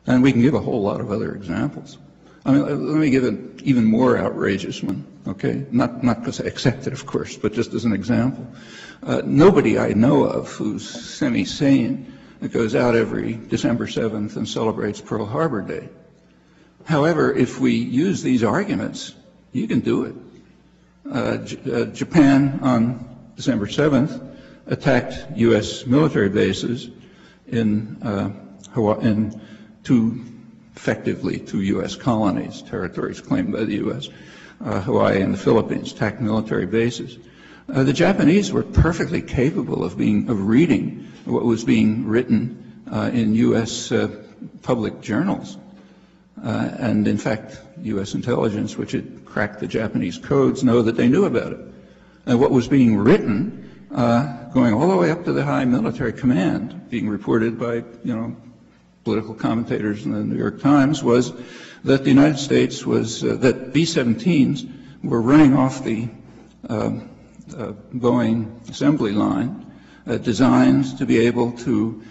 And we can give a whole lot of other examples. I mean, let me give an even more outrageous one, okay? Not because I accept it, of course, but just as an example. Nobody I know of who's semi-sane that goes out every December 7th and celebrates Pearl Harbor Day. However, if we use these arguments, you can do it. Japan on December 7th attacked U.S. military bases in effectively two U.S. colonies, territories claimed by the U.S., Hawaii and the Philippines, attacked military bases. The Japanese were perfectly capable of reading what was being written in U.S. Public journals. And in fact, U.S. intelligence, which had cracked the Japanese codes, know that they knew about it. And what was being written, going all the way up to the high military command, being reported by, political commentators in the New York Times, was that the United States was, that B-17s were running off the Boeing assembly line, designed to be able to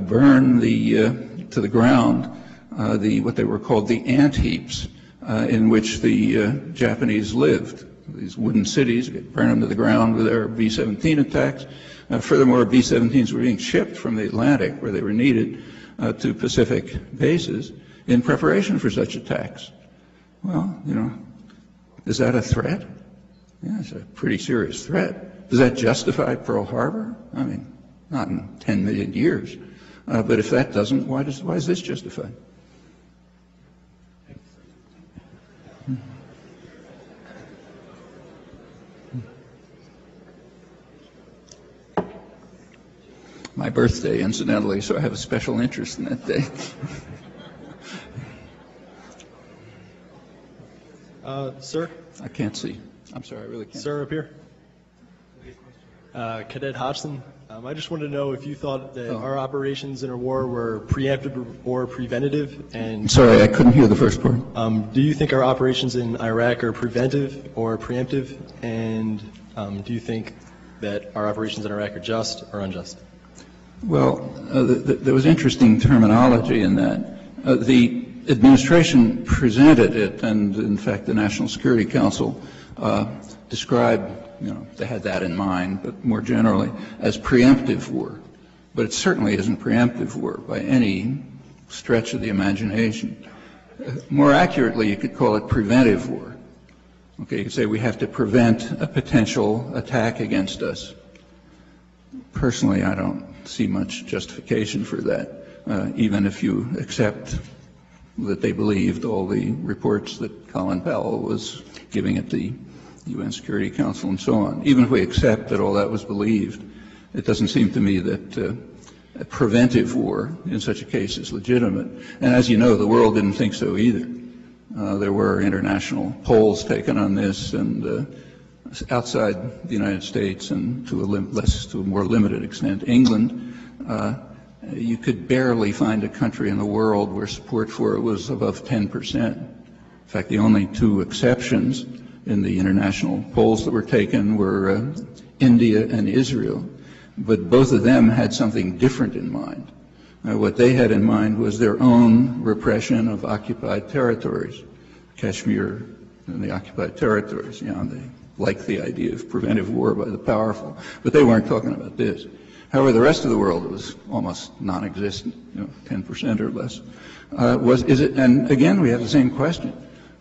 burn to the ground what they were called the ant heaps in which the Japanese lived. These wooden cities, burn them to the ground with their B-17 attacks. Furthermore, B-17s were being shipped from the Atlantic, where they were needed, to Pacific bases in preparation for such attacks. Well, is that a threat? Yeah, it's a pretty serious threat. Does that justify Pearl Harbor? I mean, not in 10 million years. But if that doesn't, why is this justified? My birthday, incidentally, so I have a special interest in that day. Sir? I can't see. I'm sorry, I really can't. Sir, up here. Cadet Hodgson, I just wanted to know if you thought that our operations in a war were preemptive or preventative, and sorry, I couldn't hear the first part. Do you think our operations in Iraq are preventive or preemptive, and do you think that our operations in Iraq are just or unjust? Well, there was interesting terminology in that. The administration presented it, and in fact the National Security Council described, they had that in mind, but more generally, as preemptive war. But it certainly isn't preemptive war by any stretch of the imagination. More accurately, you could call it preventive war. Okay, you could say we have to prevent a potential attack against us. Personally, I don't see much justification for that, even if you accept that they believed all the reports that Colin Powell was giving at the UN Security Council and so on. Even if we accept that all that was believed, it doesn't seem to me that a preventive war in such a case is legitimate. And as you know, the world didn't think so either. There were international polls taken on this, and outside the United States and to a more limited extent, England, you could barely find a country in the world where support for it was above 10%. In fact, the only two exceptions in the international polls that were taken were India and Israel, but both of them had something different in mind. What they had in mind was their own repression of occupied territories, Kashmir and the occupied territories. They liked the idea of preventive war by the powerful, but they weren't talking about this. However, the rest of the world was almost non-existent, 10% or less. And again, we have the same question.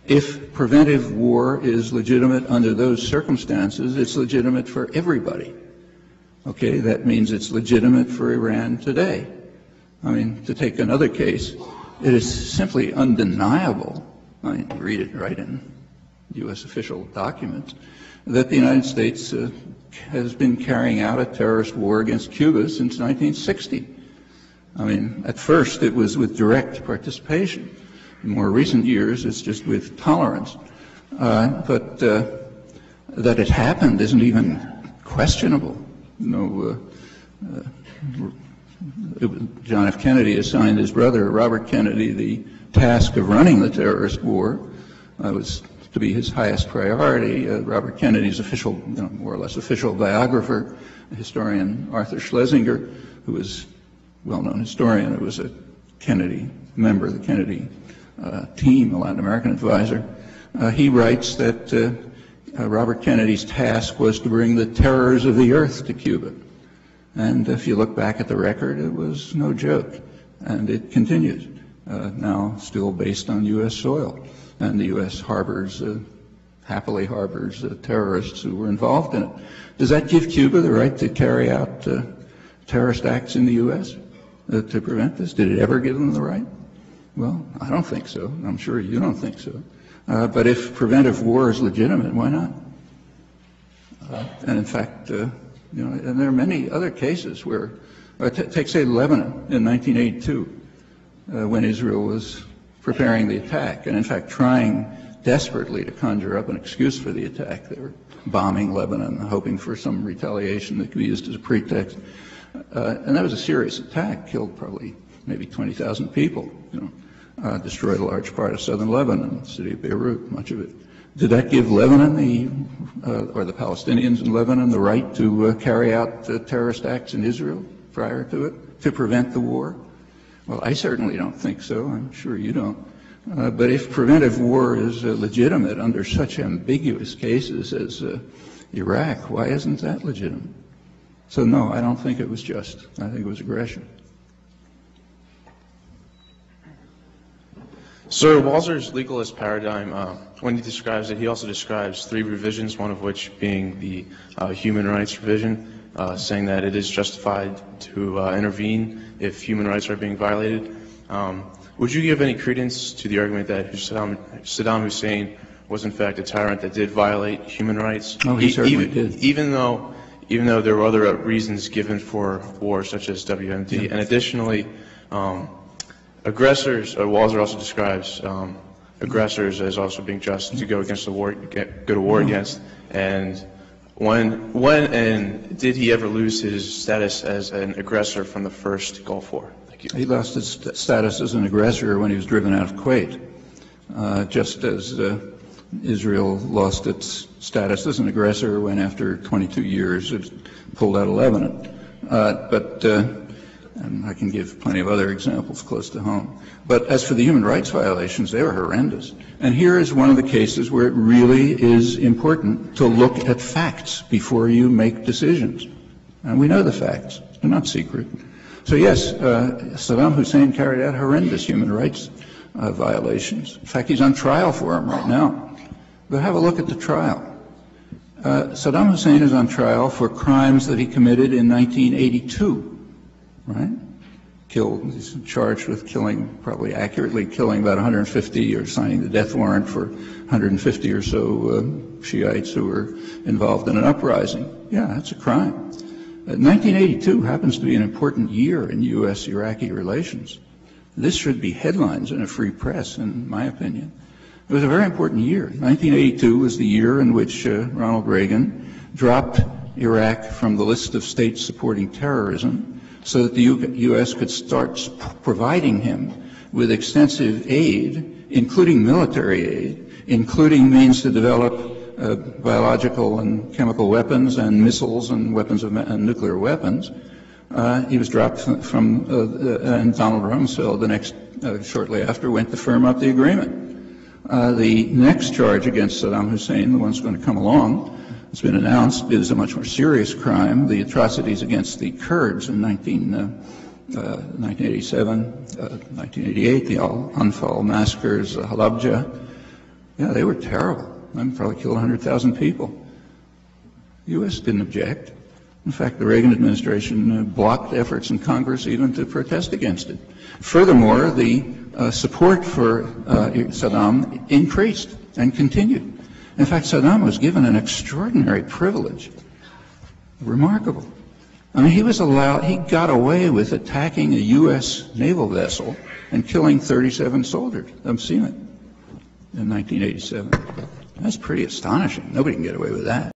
If preventive war is legitimate under those circumstances, it's legitimate for everybody. Okay, that means it's legitimate for Iran today. I mean, to take another case, it is simply undeniable, I read it right in U.S. official documents, that the United States has been carrying out a terrorist war against Cuba since 1960. I mean, at first it was with direct participation. In more recent years, it's just with tolerance. But that it happened isn't even questionable. John F. Kennedy assigned his brother, Robert Kennedy, the task of running the terrorist war. It was to be his highest priority. Robert Kennedy's official, more or less official biographer, historian Arthur Schlesinger, who was a well-known historian, who was a Kennedy member of the Kennedy team, a Latin American advisor, he writes that Robert Kennedy's task was to bring the terrors of the earth to Cuba. And if you look back at the record, it was no joke. And it continues, now still based on U.S. soil. And the U.S. happily harbors terrorists who were involved in it. Does that give Cuba the right to carry out terrorist acts in the U.S. To prevent this? Did it ever give them the right? Well, I don't think so. I'm sure you don't think so. But if preventive war is legitimate, why not? And in fact, and there are many other cases where, take say Lebanon in 1982, when Israel was preparing the attack, and in fact trying desperately to conjure up an excuse for the attack. They were bombing Lebanon, hoping for some retaliation that could be used as a pretext. And that was a serious attack, killed probably maybe 20,000 people, destroyed a large part of southern Lebanon, the city of Beirut, much of it. Did that give Lebanon or the Palestinians in Lebanon the right to carry out terrorist acts in Israel prior to it, to prevent the war? Well, I certainly don't think so. I'm sure you don't. But if preventive war is legitimate under such ambiguous cases as Iraq, why isn't that legitimate? So no, I don't think it was just. I think it was aggression. Sir, Walzer's legalist paradigm, when he describes it, he also describes three revisions, one of which being the human rights revision, saying that it is justified to intervene if human rights are being violated. Would you give any credence to the argument that Saddam Hussein was in fact a tyrant that did violate human rights? Oh, he certainly did. Even though there were other reasons given for war, such as WMD, yeah. And additionally, aggressors, Walzer also describes aggressors as also being just to go against the war, go to war against. And when and did he ever lose his status as an aggressor from the first Gulf War? Thank you. He lost his status as an aggressor when he was driven out of Kuwait, just as Israel lost its status as an aggressor when, after 22 years, it pulled out of Lebanon. And I can give plenty of other examples close to home. But as for the human rights violations, they were horrendous. And here is one of the cases where it really is important to look at facts before you make decisions. And we know the facts. They're not secret. So yes, Saddam Hussein carried out horrendous human rights violations. In fact, he's on trial for them right now. But have a look at the trial. Saddam Hussein is on trial for crimes that he committed in 1982. Right? He's charged with killing, probably accurately killing about 150 or signing the death warrant for 150 or so Shiites who were involved in an uprising. Yeah, that's a crime. 1982 happens to be an important year in U.S.-Iraqi relations. This should be headlines in a free press, in my opinion. It was a very important year. 1982 was the year in which Ronald Reagan dropped Iraq from the list of states supporting terrorism, so that the U.S. could start providing him with extensive aid, including military aid, including means to develop biological and chemical weapons and missiles and weapons and nuclear weapons. He was dropped from, and Donald Rumsfeld, shortly after, went to firm up the agreement. The next charge against Saddam Hussein, the one that's going to come along, it's been announced, is a much more serious crime, the atrocities against the Kurds in 1987, 1988, the Al-Anfal massacres, Halabja. Yeah, they were terrible. Probably killed 100,000 people. The U.S. didn't object. In fact, the Reagan administration blocked efforts in Congress even to protest against it. Furthermore, the support for Saddam increased and continued. In fact, Saddam was given an extraordinary privilege. Remarkable. I mean, he got away with attacking a U.S. naval vessel and killing 37 soldiers. I've seen it in 1987. That's pretty astonishing. Nobody can get away with that.